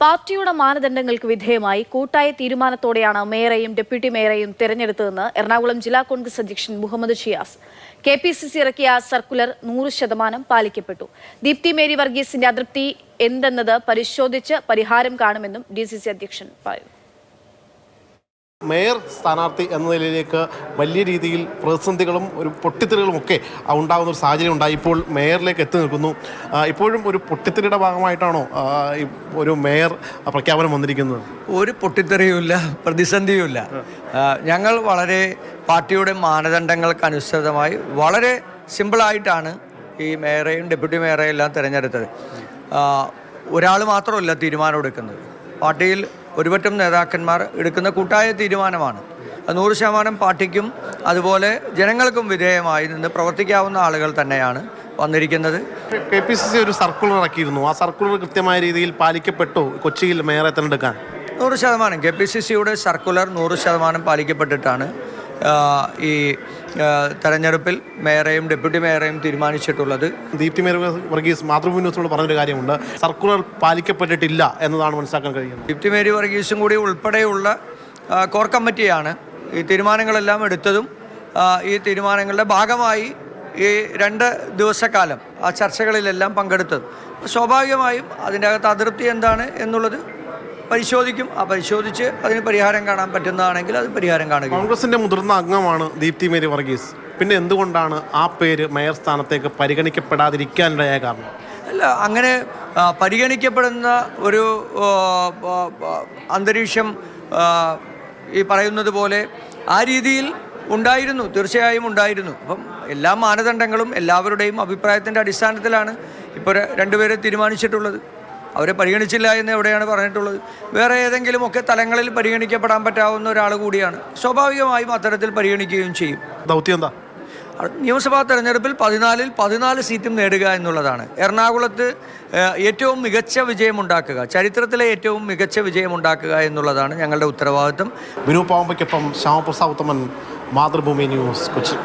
പാർട്ടിയുടെ മാനദണ്ഡങ്ങൾക്ക് വിധേയമായി കൂട്ടായ തീരുമാനത്തോടെയാണ് മേയറെയും ഡെപ്യൂട്ടി മേയറെയും തെരഞ്ഞെടുത്തതെന്ന് എറണാകുളം ജില്ലാ കോൺഗ്രസ് അധ്യക്ഷൻ മുഹമ്മദ് ഷിയാസ്. കെപിസിസി ഇറക്കിയ സർക്കുലർ 100% പാലിക്കപ്പെട്ടു. ദീപ്തി മേരി വർഗീസിന്റെ അതൃപ്തി എന്തെന്നത് പരിശോധിച്ച് പരിഹാരം കാണുമെന്നും ഡിസിസി അധ്യക്ഷൻ പറഞ്ഞു. മേയർ സ്ഥാനാർത്ഥി എന്ന നിലയിലേക്ക് വലിയ രീതിയിൽ പ്രതിസന്ധികളും ഒരു പൊട്ടിത്തെറികളും ഒക്കെ ഉണ്ടാകുന്ന ഒരു സാഹചര്യം ഉണ്ടായി. ഇപ്പോൾ മേയറിലേക്ക് എത്തി നിൽക്കുന്നു. ഇപ്പോഴും ഒരു പൊട്ടിത്തെറിയുടെ ഭാഗമായിട്ടാണോ ഒരു മേയർ പ്രഖ്യാപനം വന്നിരിക്കുന്നത്? ഒരു പൊട്ടിത്തെറിയുമില്ല, പ്രതിസന്ധിയുമില്ല. ഞങ്ങൾ വളരെ പാർട്ടിയുടെ മാനദണ്ഡങ്ങൾക്ക് അനുസൃതമായി വളരെ സിമ്പിളായിട്ടാണ് ഈ മേയറെയും ഡെപ്യൂട്ടി മേയറെയും എല്ലാം തിരഞ്ഞെടുത്തത്. ഒരാൾ മാത്രമല്ല തീരുമാനം എടുക്കുന്നത്. പാർട്ടിയിൽ ഒരുപറ്റം നേതാക്കന്മാർ എടുക്കുന്ന കൂട്ടായ തീരുമാനമാണ്. 100% പാർട്ടിക്കും അതുപോലെ ജനങ്ങൾക്കും വിധേയമായി നിന്ന് പ്രവർത്തിക്കാവുന്ന ആളുകൾ തന്നെയാണ് വന്നിരിക്കുന്നത്. കെപിസിസി ഒരു സർക്കുലർ ഇറക്കിയിരുന്നു. ആ സർക്കുലർ കൃത്യമായ രീതിയിൽ പാലിക്കപ്പെട്ടു കൊച്ചിയിൽ മേയറെ തിരഞ്ഞെടുക്കാൻ? 100% കെപിസിസിയുടെ സർക്കുലർ 100% പാലിക്കപ്പെട്ടിട്ടാണ് ഈ തെരഞ്ഞെടുപ്പിൽ മേയറെയും ഡെപ്യൂട്ടി മേയറെയും തീരുമാനിച്ചിട്ടുള്ളത്. ദീപ്തി മേരി വർഗീസ് മാതൃഭൂമി ന്യൂസിനോട് പറഞ്ഞൊരു കാര്യമുണ്ട്, സർക്കുലർ പാലിക്കപ്പെട്ടിട്ടില്ല എന്നതാണ് മനസ്സിലാക്കാൻ കഴിയുന്നത്. ദീപ്തി മേരി വർഗീസും കൂടി ഉൾപ്പെടെയുള്ള കോർ കമ്മിറ്റിയാണ് ഈ തീരുമാനങ്ങളെല്ലാം എടുത്തതും ഈ തീരുമാനങ്ങളുടെ ഭാഗമായി ഈ 2 ദിവസക്കാലം ആ ചർച്ചകളിലെല്ലാം പങ്കെടുത്തത്. സ്വാഭാവികമായും അതിൻ്റെ അകത്ത് അതൃപ്തി എന്താണ് എന്നുള്ളത് പരിശോധിക്കും. ആ പരിശോധിച്ച് അതിന് പരിഹാരം കാണാൻ പറ്റുന്നതാണെങ്കിൽ അത് പരിഹാരം കാണുക. കോൺഗ്രസിന്റെ മുതിർന്ന അംഗമാണ് ദീപ്തി മേരി വർഗീസ്. പിന്നെ എന്തുകൊണ്ടാണ് ആ പേര് മേയർ സ്ഥാനത്തേക്ക് പരിഗണിക്കപ്പെടാതിരിക്കാനിടയായ കാരണം? അല്ല, അങ്ങനെ പരിഗണിക്കപ്പെടുന്ന ഒരു അന്തരീക്ഷം ഈ പറയുന്നത് പോലെ ആ രീതിയിൽ ഉണ്ടായിരുന്നു, തീർച്ചയായും ഉണ്ടായിരുന്നു. അപ്പം എല്ലാ മാനദണ്ഡങ്ങളും എല്ലാവരുടെയും അഭിപ്രായത്തിൻ്റെ അടിസ്ഥാനത്തിലാണ് ഇപ്പോൾ 2 പേരെ തീരുമാനിച്ചിട്ടുള്ളത്. അവരെ പരിഗണിച്ചില്ല എന്ന് എവിടെയാണ് പറഞ്ഞിട്ടുള്ളത്? വേറെ ഏതെങ്കിലും ഒക്കെ തലങ്ങളിൽ പരിഗണിക്കപ്പെടാൻ പറ്റാവുന്ന ഒരാൾ കൂടിയാണ്. സ്വാഭാവികമായും അത്തരത്തിൽ പരിഗണിക്കുകയും ചെയ്യും. ദൗത്യം എന്താ? നിയമസഭാ തെരഞ്ഞെടുപ്പിൽ 14-ൽ 14 സീറ്റും നേടുക എന്നുള്ളതാണ്. എറണാകുളത്ത് ഏറ്റവും മികച്ച വിജയമുണ്ടാക്കുക, ചരിത്രത്തിലെ ഏറ്റവും മികച്ച വിജയമുണ്ടാക്കുക എന്നുള്ളതാണ് ഞങ്ങളുടെ ഉത്തരവാദിത്വം. വിനു പാവമ്പയ്ക്കൊപ്പം ശ്യാമപ്രസാദ് ഉത്തമൻ, മാതൃഭൂമി ന്യൂസ്, കൊച്ചി.